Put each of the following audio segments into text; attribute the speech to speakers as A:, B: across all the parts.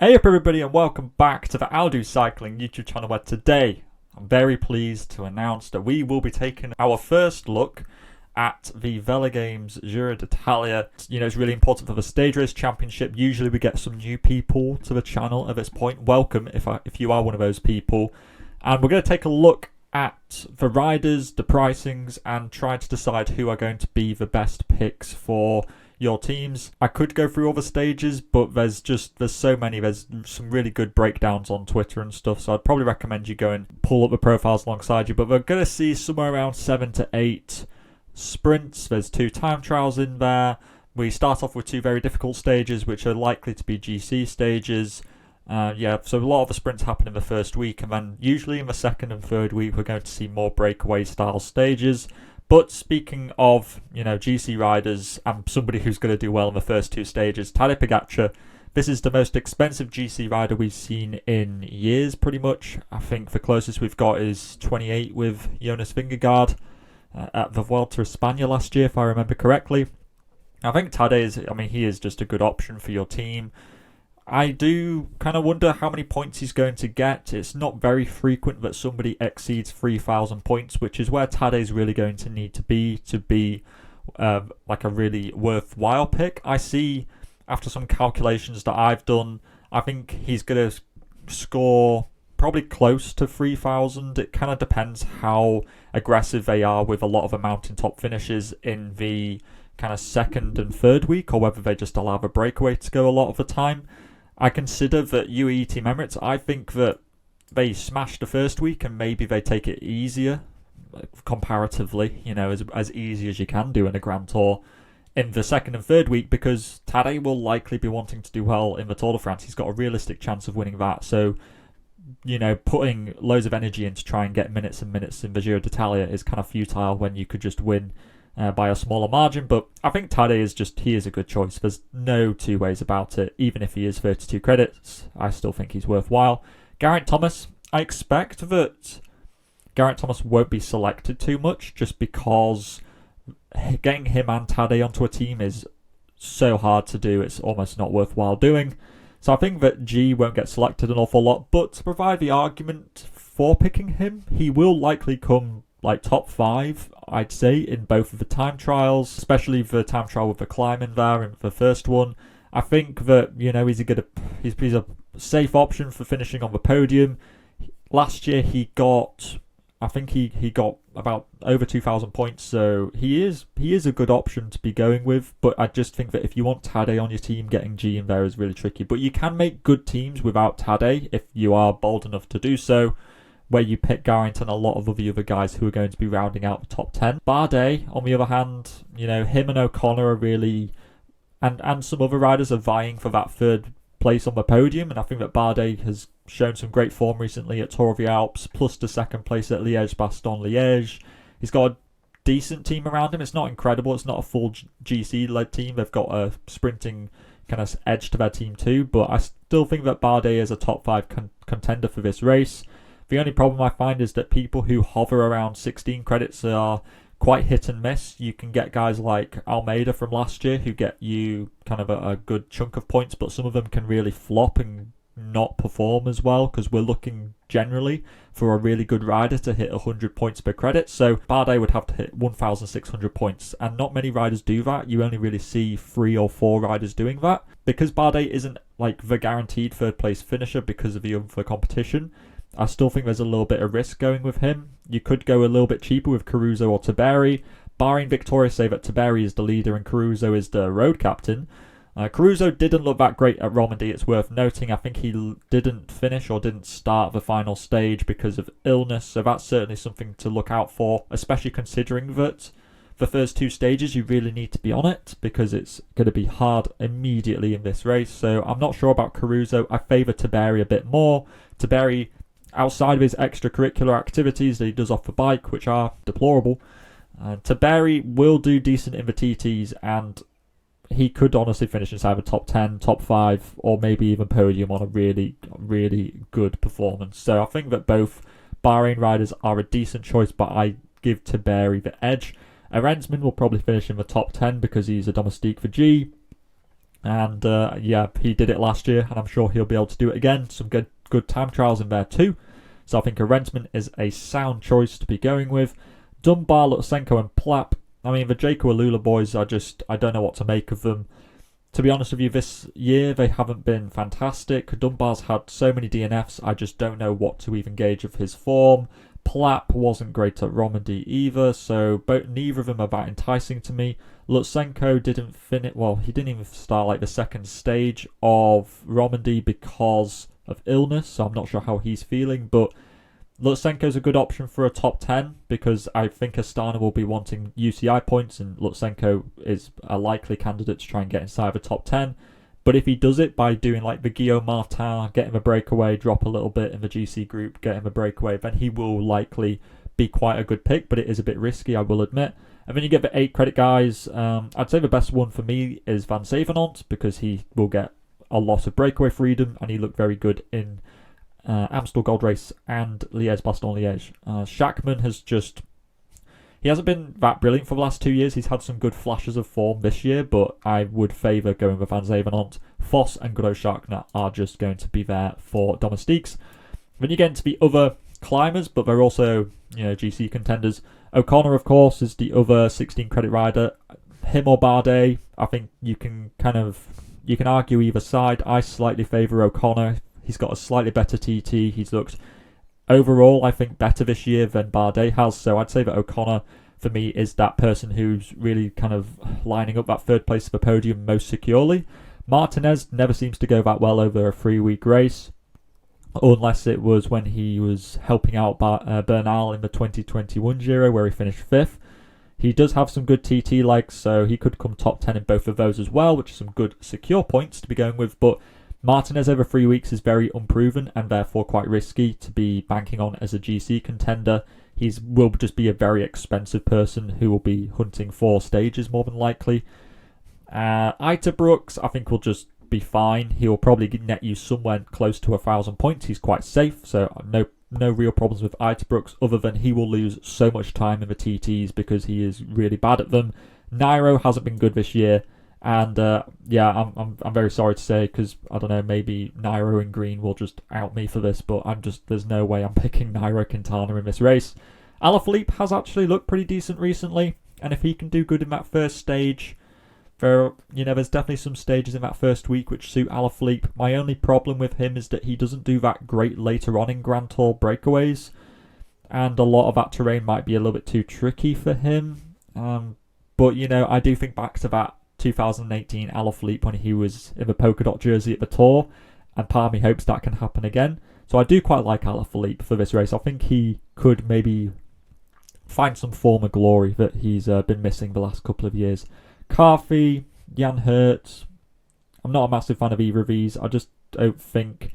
A: Hey up everybody and welcome back to the I'll Do Cycling YouTube channel, where today I'm very pleased to announce that we will be taking our first look at the Velogames Giro d'Italia. You know, it's really important for the stage race championship. Usually we get some new people to the channel at this point. Welcome if you are one of those people. And we're going to take a look at the riders, the pricings, and try to decide who are going to be the best picks for your teams. I could go through all the stages, but there's so many. There's some really good breakdowns on Twitter and stuff, so I'd probably recommend you go and pull up the profiles alongside you. But we're going to see somewhere around 7 to 8 sprints. There's 2 time trials in there. We start off with 2 very difficult stages, which are likely to be GC stages. So a lot of the sprints happen in the first week, and then usually in the second and third week we're going to see more breakaway style stages. But speaking of, GC riders and somebody who's going to do well in the first 2 stages, Tadej Pogacar, this is the most expensive GC rider we've seen in years, pretty much. I think the closest we've got is 28 with Jonas Vingegaard at the Vuelta a España last year, if I remember correctly. I think Tadej he is just a good option for your team. I do kind of wonder how many points he's going to get. It's not very frequent that somebody exceeds 3,000 points, which is where Tadej's really going to need to be like a really worthwhile pick. I see, after some calculations that I've done, I think he's going to score probably close to 3,000. It kind of depends how aggressive they are with a lot of the mountaintop finishes in the kind of second and third week, or whether they just allow the breakaway to go a lot of the time. I consider that UAE Team Emirates, I think that they smashed the first week and maybe they take it easier, comparatively, as easy as you can do in a Grand Tour in the second and third week, because Tadej will likely be wanting to do well in the Tour de France. He's got a realistic chance of winning that. So, putting loads of energy in to try and get minutes and minutes in the Giro d'Italia is kind of futile when you could just win by a smaller margin. But I think Tadej is a good choice. There's no two ways about it. Even if he is 32 credits, I still think he's worthwhile. Geraint Thomas, I expect that Geraint Thomas won't be selected too much, just because getting him and Tadej onto a team is so hard to do. It's almost not worthwhile doing. So I think that G won't get selected an awful lot. But to provide the argument for picking him, he will likely come top 5, I'd say, in both of the time trials, especially the time trial with the climb in there in the first one. I think that, he's a safe option for finishing on the podium. Last year he got about over 2,000 points, so he is a good option to be going with. But I just think that if you want Tadej on your team, getting G in there is really tricky. But you can make good teams without Tadej if you are bold enough to do so, where you pick Geraint and a lot of the other guys who are going to be rounding out the top 10. Bardet, on the other hand, him and O'Connor are really, and some other riders are vying for that third place on the podium, and I think that Bardet has shown some great form recently at Tour of the Alps, plus the second place at Liège-Bastogne-Liège. He's got a decent team around him. It's not incredible. It's not a full GC-led team. They've got a sprinting kind of edge to their team too, but I still think that Bardet is a top 5 contender for this race. The only problem I find is that people who hover around 16 credits are quite hit and miss. You can get guys like Almeida from last year who get you kind of a good chunk of points, but some of them can really flop and not perform as well, because we're looking generally for a really good rider to hit 100 points per credit. So Bardet would have to hit 1,600 points, and not many riders do that. You only really see 3 or 4 riders doing that. Because Bardet isn't the guaranteed third place finisher because of the other competition, I still think there's a little bit of risk going with him. You could go a little bit cheaper with Caruso or Tiberi. Barring Victoria say that Tiberi is the leader and Caruso is the road captain. Caruso didn't look that great at Romandy, it's worth noting. I think he didn't finish or didn't start the final stage because of illness, so that's certainly something to look out for, especially considering that the first 2 stages you really need to be on it, because it's going to be hard immediately in this race. So I'm not sure about Caruso. I favour Tiberi a bit more. Tiberi, outside of his extracurricular activities that he does off the bike, which are deplorable, Tiberi will do decent in the TTs, and he could honestly finish inside the top 10, top 5, or maybe even podium on a really, really good performance. So I think that both Bahrain riders are a decent choice, but I give Tiberi the edge. Arensman will probably finish in the top 10 because he's a domestique for G. And yeah, he did it last year, and I'm sure he'll be able to do it again. Some good time trials in there too. So I think a Rensman is a sound choice to be going with. Dunbar, Lutsenko and Plapp. I mean, the Jaco Alula boys, I don't know what to make of them. To be honest with you, this year they haven't been fantastic. Dunbar's had so many DNFs, I just don't know what to even gauge of his form. Plapp wasn't great at Romandy either, so neither of them are that enticing to me. Lutsenko didn't finish, well, he didn't even start like the second stage of Romandy because of illness, so I'm not sure how he's feeling, but Lutsenko's a good option for a top 10 because I think Astana will be wanting UCI points, and Lutsenko is a likely candidate to try and get inside the top 10. But if he does it by doing like the Guillaume Martin, get him a breakaway, drop a little bit in the GC group, get him a breakaway, then he will likely be quite a good pick, but it is a bit risky, I will admit. And then you get the 8 credit guys. I'd say the best one for me is Van Zevenant because he will get a lot of breakaway freedom and he looked very good in Amstel Gold Race and Liège-Bastogne-Liège. Schachmann he hasn't been that brilliant for the last 2 years. He's had some good flashes of form this year, but I would favour going with Van Zevenant. Foss and Groscharkner are just going to be there for domestiques. Then you get into the other climbers, but they're also, GC contenders. O'Connor, of course, is the other 16 credit rider. Him or Bardet, I think you can argue either side. I slightly favour O'Connor. He's got a slightly better TT. He's looked overall, I think, better this year than Bardet has. So I'd say that O'Connor, for me, is that person who's really kind of lining up that third place of the podium most securely. Martinez never seems to go that well over a 3-week race, unless it was when he was helping out Bernal in the 2021 Giro, where he finished 5th. He does have some good TT legs, so he could come top 10 in both of those as well, which is some good secure points to be going with. But Martinez over 3 weeks is very unproven and therefore quite risky to be banking on as a GC contender. He will just be a very expensive person who will be hunting 4 stages more than likely. Ita Brooks, I think, will just be fine. He will probably net you somewhere close to 1,000 points. He's quite safe, so no real problems with Ita Brooks other than he will lose so much time in the TTs because he is really bad at them. Nairo hasn't been good this year. And I'm very sorry to say, because I don't know, maybe Nairo and Green will just out me for this, but there's no way I'm picking Nairo Quintana in this race. Alaphilippe has actually looked pretty decent recently, and if he can do good in that first stage, there's definitely some stages in that first week which suit Alaphilippe. My only problem with him is that he doesn't do that great later on in Grand Tour breakaways, and a lot of that terrain might be a little bit too tricky for him. But I do think back to that 2018 Alaphilippe when he was in the polka dot jersey at the Tour, and part of me hopes that can happen again. So I do quite like Alaphilippe for this race. I think he could maybe find some form of glory that he's been missing the last couple of years. Carthy, Jan Hurt, I'm not a massive fan of either of these. I just don't think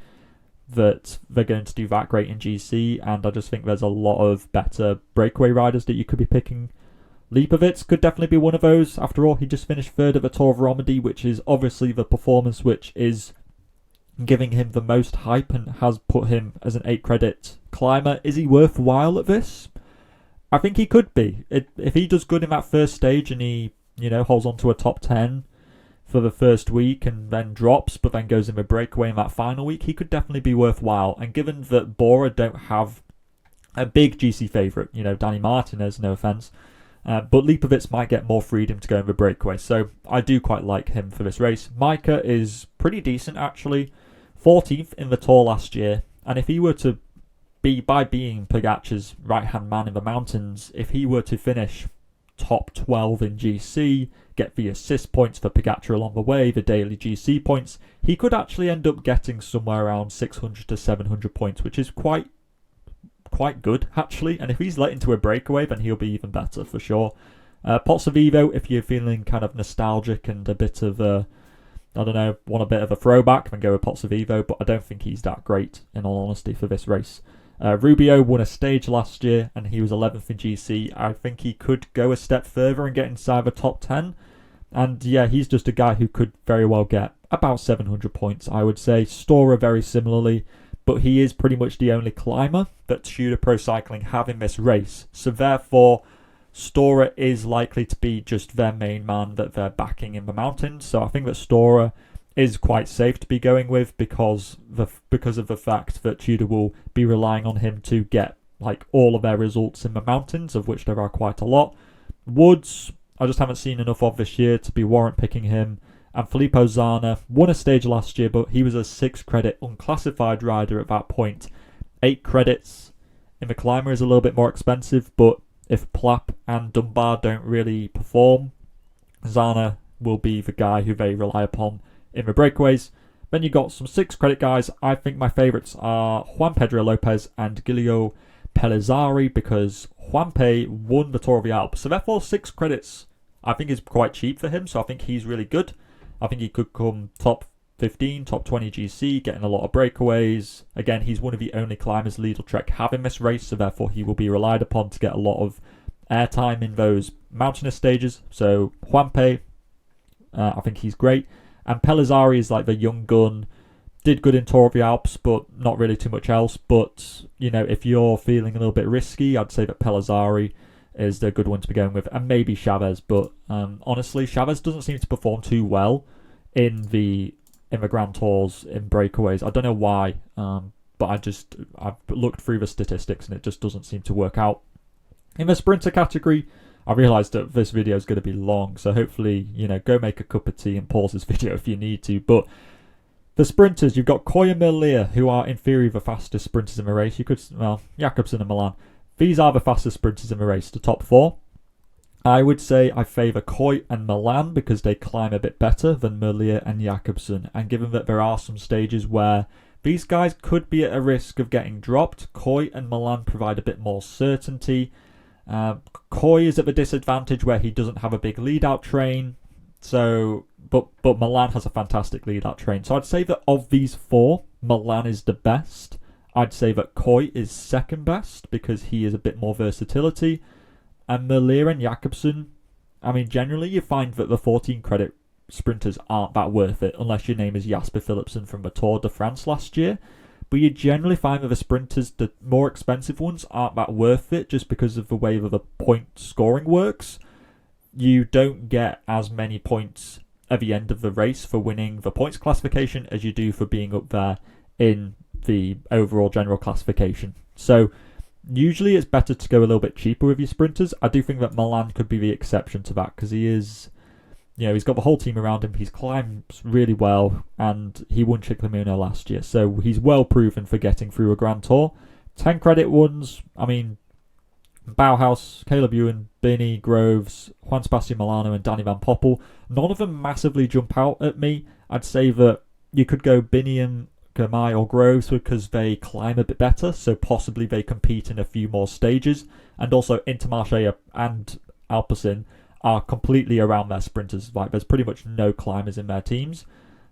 A: that they're going to do that great in GC, and I just think there's a lot of better breakaway riders that you could be picking. Lipovitz could definitely be one of those. After all, he just finished 3rd at the Tour of Romandy, which is obviously the performance which is giving him the most hype and has put him as an 8 credit climber. Is he worthwhile at this? I think he could be. If he does good in that first stage and he, holds on to a top 10 for the first week and then drops, but then goes in a breakaway in that final week, he could definitely be worthwhile. And given that Bora don't have a big GC favourite, Danny Martinez, no offence, but Lipovitz might get more freedom to go in the breakaway, so I do quite like him for this race. Micah is pretty decent, actually. 14th in the Tour last year, and if he were to be, by being Pogacar's right-hand man in the mountains, if he were to finish top 12 in GC, get the assist points for Pogacar along the way, the daily GC points, he could actually end up getting somewhere around 600 to 700 points, which is quite good, actually. And if he's let into a breakaway, then he'll be even better for sure. Pozzovivo, if you're feeling kind of nostalgic and a bit of want a bit of a throwback, then go with Pozzovivo, but I don't think he's that great, in all honesty, for this race. Rubio won a stage last year and he was 11th in GC. I think he could go a step further and get inside the top 10. And yeah, he's just a guy who could very well get about 700 points, I would say. Stora very similarly, but he is pretty much the only climber that Tudor Pro Cycling have in this race. So therefore, Stora is likely to be just their main man that they're backing in the mountains. So I think that Stora is quite safe to be going with because of the fact that Tudor will be relying on him to get like all of their results in the mountains, of which there are quite a lot. Woods, I just haven't seen enough of this year to be warrant picking him. And Filippo Zana won a stage last year, but he was a 6 credit unclassified rider at that point. 8 credits in the climber is a little bit more expensive, but if Plapp and Dunbar don't really perform, Zana will be the guy who they rely upon in the breakaways. Then you got some 6 credit guys. I think my favourites are Juan Pedro Lopez and Giulio Pellizzari, because Juanpe won the Tour of the Alps. So therefore 6 credits I think is quite cheap for him. So I think he's really good. I think he could come top 15, top 20 GC, getting a lot of breakaways. Again, he's one of the only climbers Lidl-Trek have in this race, so therefore he will be relied upon to get a lot of airtime in those mountainous stages. So Juanpe, I think he's great. And Pellizzari is like the young gun. Did good in Tour of the Alps, but not really too much else. But, you know, if you're feeling a little bit risky, I'd say that Pellizzari is the good one to be going with. And maybe Chavez, but honestly, Chavez doesn't seem to perform too well in the Grand Tours in breakaways. I don't know why, but I've looked through the statistics and it just doesn't seem to work out. In the sprinter category, I realised that this video is going to be long, so hopefully, you know, go make a cup of tea and pause this video if you need to. But the sprinters, you've got Koy and Merlier, who are in theory the fastest sprinters in the race. You could, well, Jakobsen and Milan. These are the fastest sprinters in the race, the top 4. I would say I favour Koy and Milan because they climb a bit better than Merlier and Jakobsen. And given that there are some stages where these guys could be at a risk of getting dropped, Koy and Milan provide a bit more certainty. Koy is at the disadvantage where he doesn't have a big lead-out train. So, but Milan has a fantastic lead-out train. So I'd say that of these 4, Milan is the best. I'd say that Koy is second best because he is a bit more versatility. And Merlier and Jakobsen, I mean, generally you find that the 14 credit sprinters aren't that worth it unless your name is Jasper Philipsen from the Tour de France last year. But you generally find that the sprinters, the more expensive ones, aren't that worth it just because of the way that the point scoring works. You don't get as many points at the end of the race for winning the points classification as you do for being up there in the overall general classification. So usually it's better to go a little bit cheaper with your sprinters. I do think that Milan could be the exception to that because he is, you know, he's got the whole team around him. He's climbed really well and he won Ciclamino last year. So he's well proven for getting through a Grand Tour. 10 credit ones, I mean, Bauhaus, Caleb Ewan, Benny Groves, Juan Sebastian Milano and Danny Van Poppel. None of them massively jump out at me. I'd say that you could go Benny and Gamay or Groves because they climb a bit better, so possibly they compete in a few more stages. And also Intermarché and Alpecin are completely around their sprinters. Like, there's pretty much no climbers in their teams.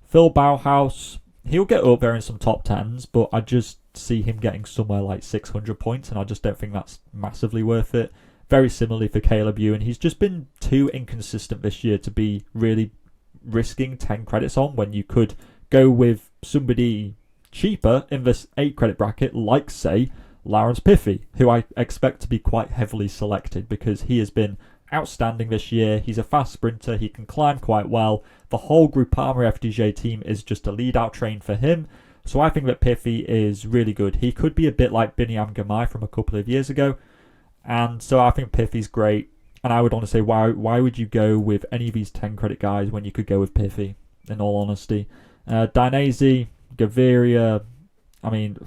A: Phil Bauhaus, he'll get up there in some top 10s, but I just see him getting somewhere like 600 points, and I just don't think that's massively worth it. Very similarly for Caleb Ewan, he's just been too inconsistent this year to be really risking 10 credits on when you could go with somebody cheaper in this 8 credit bracket, like, say, Laurens Piffy, who I expect to be quite heavily selected because he has been outstanding this year. He's a fast sprinter, he can climb quite well. The whole Groupama FDJ team is just a lead-out train for him. So I think that Piffy is really good. He could be a bit like Binyam Gamay from a couple of years ago. And so I think Piffy's great. And I would want to say, why would you go with any of these 10 credit guys when you could go with Piffy, in all honesty? Dainese, Gaviria, I mean,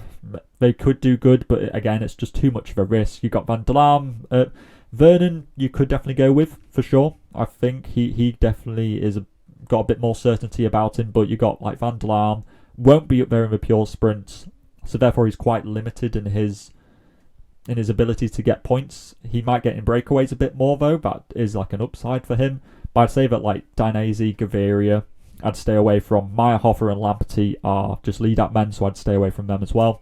A: they could do good, but again, it's just too much of a risk. You got Van der Laan. Vernon, you could definitely go with, for sure. I think he definitely got a bit more certainty about him, but you got like Van der Laan, won't be up there in the pure sprints, so therefore he's quite limited in his ability to get points. He might get in breakaways a bit more though, that is like an upside for him. But I'd say that like Dainese, Gaviria, I'd stay away from. Meyerhofer and Lamperty are just lead-out men, so I'd stay away from them as well.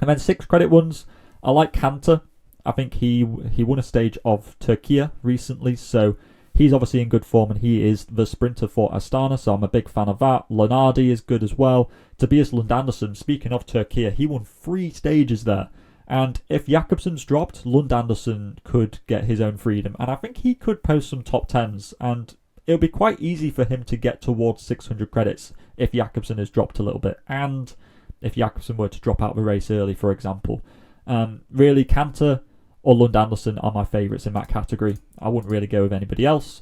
A: And then 6 credit ones, I like Cantor. I think he won a stage of Turkey recently, so he's obviously in good form and he is the sprinter for Astana, so I'm a big fan of that. Lonardi is good as well. Tobias Lund Andersen, speaking of Turkey, he won 3 stages there And if Jakobsen's dropped, Lund Andersen could get his own freedom. And I think he could post some top 10s. And it'll be quite easy for him to get towards 600 credits if Jakobsen has dropped a little bit. And if Jakobsen were to drop out of the race early, for example. Really, Canter or Lund Andersen are my favourites in that category. I wouldn't really go with anybody else.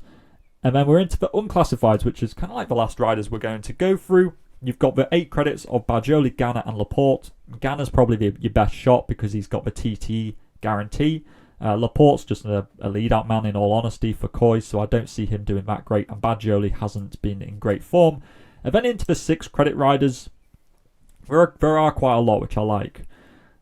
A: And then we're into the unclassifieds, which is kind of like the last riders we're going to go through. You've got the 8 credits of Bargioli, Ganna and Laporte. Ganna's probably your best shot because he's got the TT guarantee. Laporte's just a lead-out man, in all honesty, for Coy, so I don't see him doing that great. And Bargioli hasn't been in great form. And then into the 6 credit riders, there are quite a lot which I like.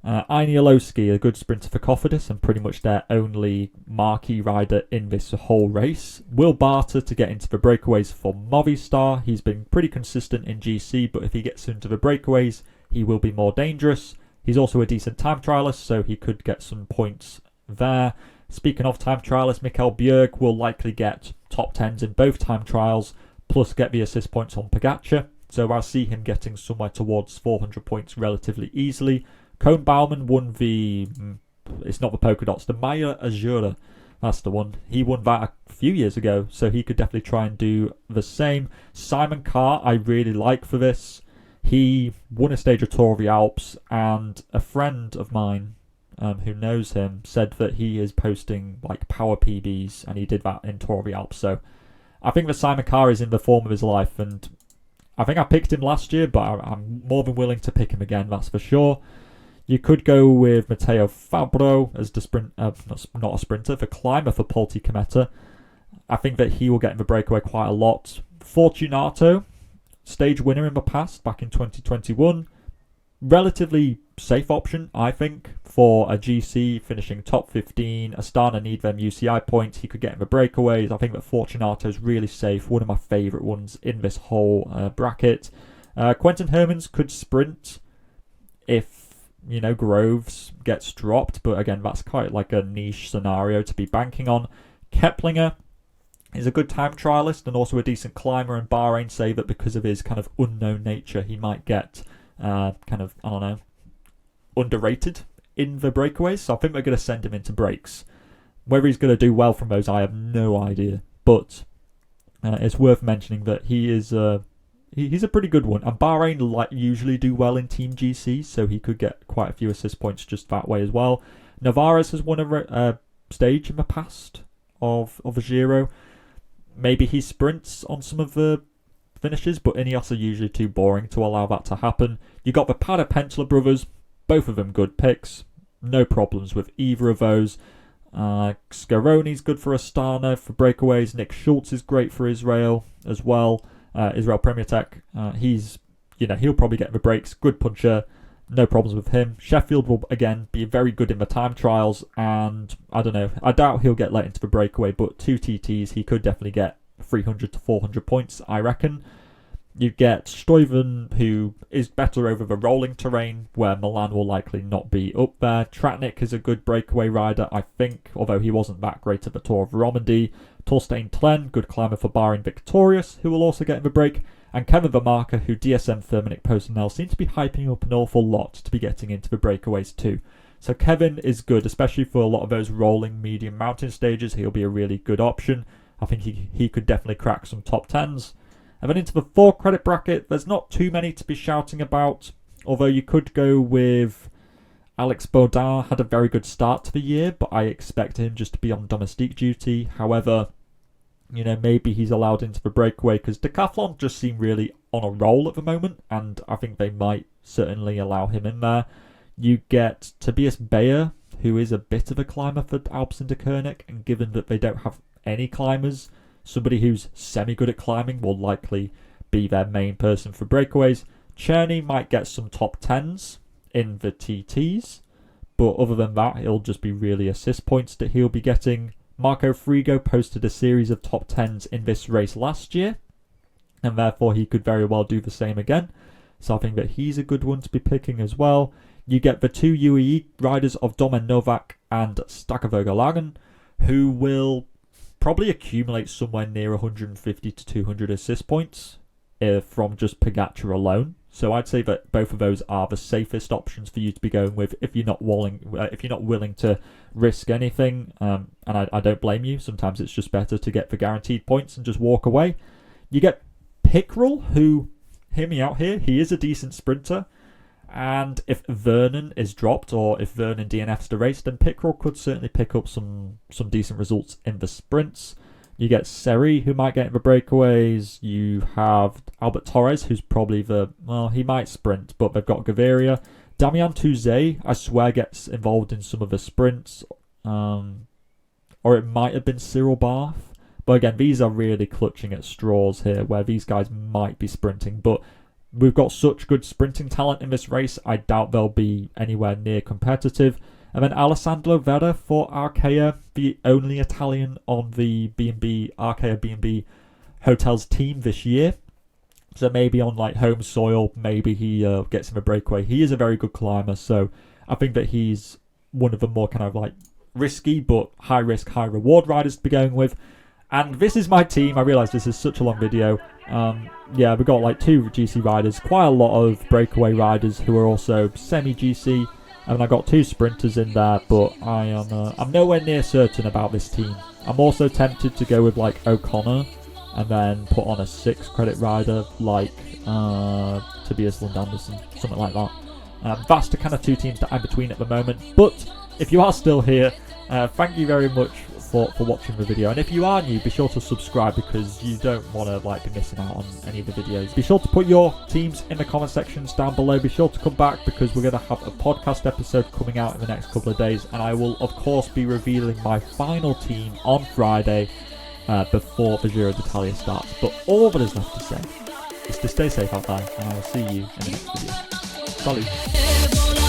A: Iniolowski, a good sprinter for Cofidis and pretty much their only marquee rider in this whole race. Will Barter to get into the breakaways for Movistar. He's been pretty consistent in GC, but if he gets into the breakaways, he will be more dangerous. He's also a decent time trialist, so he could get some points there. Speaking of time trialists, Mikael Bjerg will likely get top 10s in both time trials, plus get the assist points on Pogacar. So I see him getting somewhere towards 400 points relatively easily. Koen Bouwman won it's not the polka dots, the Maya Azura, that's the one. He won that a few years ago, so he could definitely try and do the same. Simon Carr, I really like for this. He won a stage of Tour of the Alps, and a friend of mine who knows him said that he is posting like power PBs, and he did that in Tour of the Alps. So I think that Simon Carr is in the form of his life, and I think I picked him last year, but I'm more than willing to pick him again, that's for sure. You could go with Matteo Fabro as the not a sprinter, the climber for Polti Cometa. I think that he will get in the breakaway quite a lot. Fortunato, stage winner in the past, back in 2021. Relatively safe option, I think, for a GC finishing top 15. Astana need them UCI points. He could get in the breakaways. I think that Fortunato is really safe. One of my favourite ones in this whole bracket. Quentin Hermans could sprint if Groves gets dropped, but again, that's quite like a niche scenario to be banking on. Keplinger is a good time trialist and also a decent climber, and Bahrain say that because of his kind of unknown nature, he might get underrated in the breakaways, so I think they're going to send him into breaks. Whether he's going to do well from those, I have no idea, but it's worth mentioning that he is he's a pretty good one, and Bahrain usually do well in Team GC, so he could get quite a few assist points just that way as well. Navarez has won a stage in the past of a Giro. Maybe he sprints on some of the finishes, but Ineos are usually too boring to allow that to happen. You got the Pada Pentler brothers, both of them good picks. No problems with either of those. Scaroni's good for Astana for breakaways. Nick Schultz is great for Israel as well. Israel Premier Tech. He'll probably get the breaks. Good puncher. No problems with him. Sheffield will again be very good in the time trials, and I don't know. I doubt he'll get let into the breakaway, but 2 TTs, he could definitely get 300 to 400 points, I reckon. You get Stuyven, who is better over the rolling terrain, where Milan will likely not be up there. Tratnik is a good breakaway rider, I think, although he wasn't that great at the Tour of Romandy. Torstein Tlen, good climber for Bahrain Victorious, who will also get in the break. And Kevin Vermarker, who DSM Thermonic personnel seem to be hyping up an awful lot to be getting into the breakaways too. So Kevin is good, especially for a lot of those rolling medium mountain stages. He'll be a really good option. I think he could definitely crack some top 10s. And then into the 4 credit bracket, there's not too many to be shouting about, although you could go with Alex Baudin. Had a very good start to the year, but I expect him just to be on domestique duty. However, maybe he's allowed into the breakaway because Decathlon just seem really on a roll at the moment, and I think they might certainly allow him in there. You get Tobias Bayer, who is a bit of a climber for Alpes Interkoenig, and given that they don't have any climbers, somebody who's semi-good at climbing will likely be their main person for breakaways. Czerny might get some top 10s in the TTs, but other than that, it'll just be really assist points that he'll be getting. Marco Frigo posted a series of top 10s in this race last year, and therefore he could very well do the same again. So I think that he's a good one to be picking as well. You get the 2 UAE riders of Domen Novak and Stakkevogelhagen, who will probably accumulate somewhere near 150 to 200 assist points from just Pogacar alone. So I'd say that both of those are the safest options for you to be going with if you're not willing to risk anything. And I don't blame you. Sometimes it's just better to get the guaranteed points and just walk away. You get Pickrell, who, hear me out here, he is a decent sprinter. And if Vernon is dropped, or if Vernon DNFs the race, then Pickrell could certainly pick up some decent results in the sprints. You get Seri, who might get in the breakaways. You have Albert Torres, who's probably he might sprint, but they've got Gaviria. Damian Touzé, I swear, gets involved in some of the sprints. Or it might have been Cyril Barth. But again, these are really clutching at straws here, where these guys might be sprinting. But we've got such good sprinting talent in this race, I doubt they'll be anywhere near competitive. And then Alessandro Vera for Arkea, the only Italian on the Arkea B&B Hotels team this year. So maybe on like home soil, maybe he gets him a breakaway. He is a very good climber, so I think that he's one of the more kind of like risky but high risk, high reward riders to be going with. And this is my team. I realise this is such a long video. Yeah, we've got like 2 GC riders, quite a lot of breakaway riders who are also semi-GC. And I got 2 sprinters in there, but I'm nowhere near certain about this team. I'm also tempted to go with like O'Connor and then put on a 6 credit rider like Tobias Lund Anderson, something like that. That's the kind of 2 teams that I'm between at the moment. But if you are still here, thank you very much for watching the video. And if you are new, be sure to subscribe, because you don't want to like be missing out on any of the videos. Be sure to put your teams in the comment sections down below. Be sure to come back, because we're going to have a podcast episode coming out in the next couple of days, and I will of course be revealing my final team on Friday before the Giro d'Italia starts. But all that is left to say is to stay safe out there, and I will see you in the next video. Salut!